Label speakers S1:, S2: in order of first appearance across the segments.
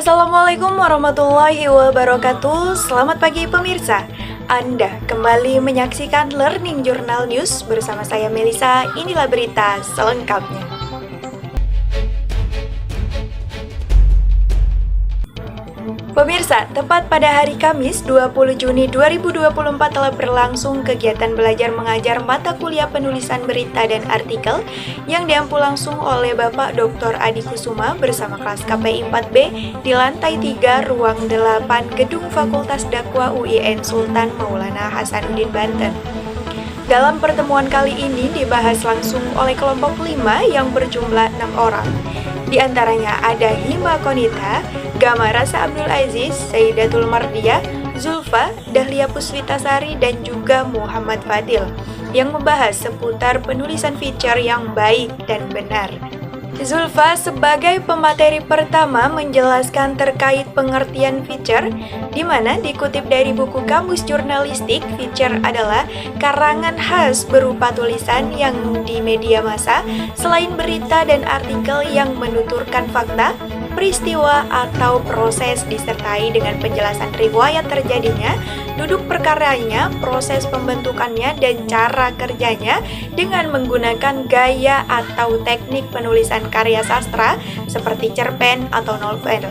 S1: Assalamualaikum warahmatullahi wabarakatuh. Selamat pagi pemirsa. Anda kembali menyaksikan Learning Journal News bersama saya Melisa. Inilah berita selengkapnya. Pemirsa, tepat pada hari Kamis 20 Juni 2024 telah berlangsung kegiatan belajar mengajar mata kuliah penulisan berita dan artikel yang diampu langsung oleh Bapak Dr. Adi Kusuma bersama kelas KPI 4B di lantai 3 ruang 8 Gedung Fakultas Dakwah UIN Sultan Maulana Hasanuddin Banten. Dalam pertemuan kali ini dibahas langsung oleh kelompok 5 yang berjumlah 6 orang. Di antaranya ada Hima Konita, Gama Rasa Abdul Aziz, Sayyidatul Mardiah, Zulfa, Dahlia Puswitasari, dan juga Muhammad Fadil yang membahas seputar penulisan feature yang baik dan benar. Zulfa sebagai pemateri pertama menjelaskan terkait pengertian feature, di mana dikutip dari buku Kamus Jurnalistik, feature adalah karangan khas berupa tulisan yang di media massa selain berita dan artikel yang menuturkan fakta, peristiwa atau proses disertai dengan penjelasan riwayat terjadinya, duduk perkaranya, proses pembentukannya, dan cara kerjanya dengan menggunakan gaya atau teknik penulisan karya sastra seperti cerpen atau novel.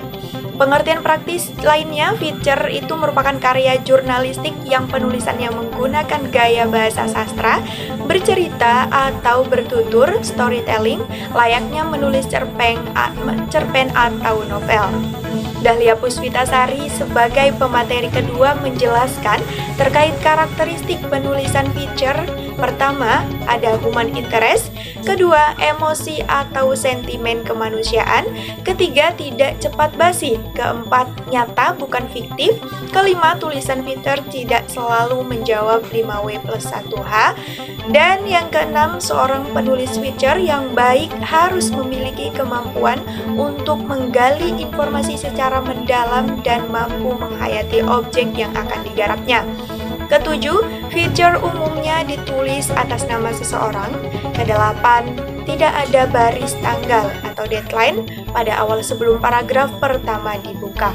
S1: Pengertian praktis lainnya, feature itu merupakan karya jurnalistik yang penulisannya menggunakan gaya bahasa sastra, bercerita atau bertutur, storytelling, layaknya menulis cerpen atau novel. Dahlia Puswitasari sebagai pemateri kedua menjelaskan terkait karakteristik penulisan feature. Pertama, ada human interest. Kedua, emosi atau sentimen kemanusiaan. Ketiga, tidak cepat basi. Keempat, nyata bukan fiktif. Kelima, tulisan feature tidak selalu menjawab 5W+1H. Dan yang keenam, seorang penulis feature yang baik harus memiliki kemampuan untuk menggali informasi secara mendalam dan mampu menghayati objek yang akan digarapnya. Ketujuh, feature umumnya ditulis atas nama seseorang. Kedelapan, tidak ada baris tanggal atau deadline pada awal sebelum paragraf pertama dibuka.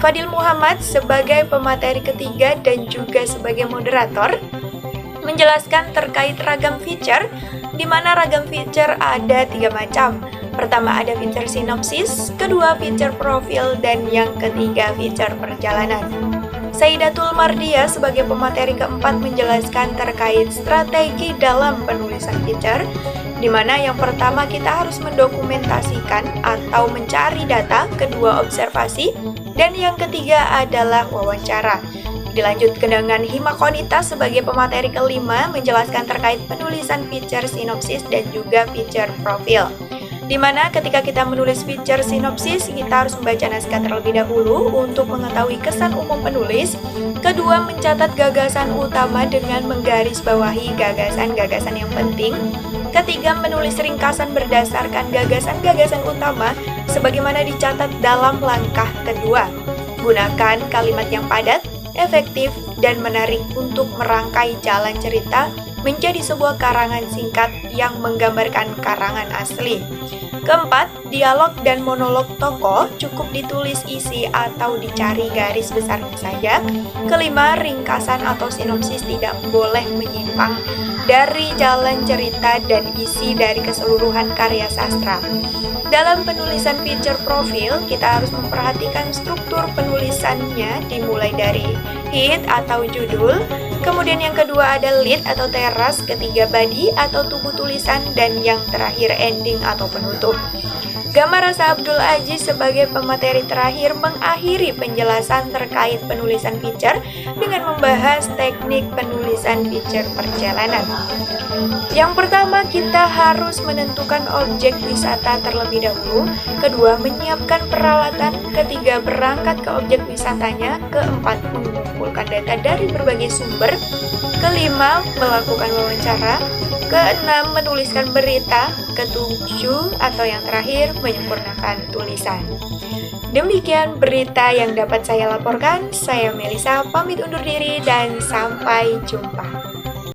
S1: Fadil Muhammad sebagai pemateri ketiga dan juga sebagai moderator menjelaskan terkait ragam feature, di mana ragam feature ada 3 macam. Pertama ada feature sinopsis, kedua feature profil, dan yang ketiga feature perjalanan. Sayyidatul Mardiah sebagai pemateri keempat menjelaskan terkait strategi dalam penulisan feature, di mana yang pertama kita harus mendokumentasikan atau mencari data, kedua observasi, dan yang ketiga adalah wawancara. Dilanjutkan dengan Hima Konita sebagai pemateri kelima menjelaskan terkait penulisan feature sinopsis dan juga feature profil. Di mana ketika kita menulis feature sinopsis, kita harus membaca naskah terlebih dahulu untuk mengetahui kesan umum penulis. Kedua, mencatat gagasan utama dengan menggarisbawahi gagasan-gagasan yang penting. Ketiga, menulis ringkasan berdasarkan gagasan-gagasan utama sebagaimana dicatat dalam langkah kedua. Gunakan kalimat yang padat, efektif, dan menarik untuk merangkai jalan cerita menjadi sebuah karangan singkat yang menggambarkan karangan asli. Keempat, dialog dan monolog tokoh cukup ditulis isi atau dicari garis besarnya saja. Kelima, ringkasan atau sinopsis tidak boleh menyimpang dari jalan cerita dan isi dari keseluruhan karya sastra. Dalam penulisan feature profil, kita harus memperhatikan struktur penulisannya dimulai dari hit atau judul, kemudian yang kedua ada lead atau teras, ketiga body atau tubuh tulisan, dan yang terakhir ending atau penutup. Gama Rasa Abdul Aziz sebagai pemateri terakhir mengakhiri penjelasan terkait penulisan feature dengan membahas teknik penulisan feature perjalanan. Yang pertama, kita harus menentukan objek wisata terlebih dahulu. Kedua, menyiapkan peralatan. Ketiga, berangkat ke objek wisatanya. Keempat, mengumpulkan data dari berbagai sumber. Kelima, melakukan wawancara. Keenam, menuliskan berita. Ketujuh atau yang terakhir, menyempurnakan tulisan. Demikian berita yang dapat saya laporkan. Saya Melisa, pamit undur diri dan sampai jumpa.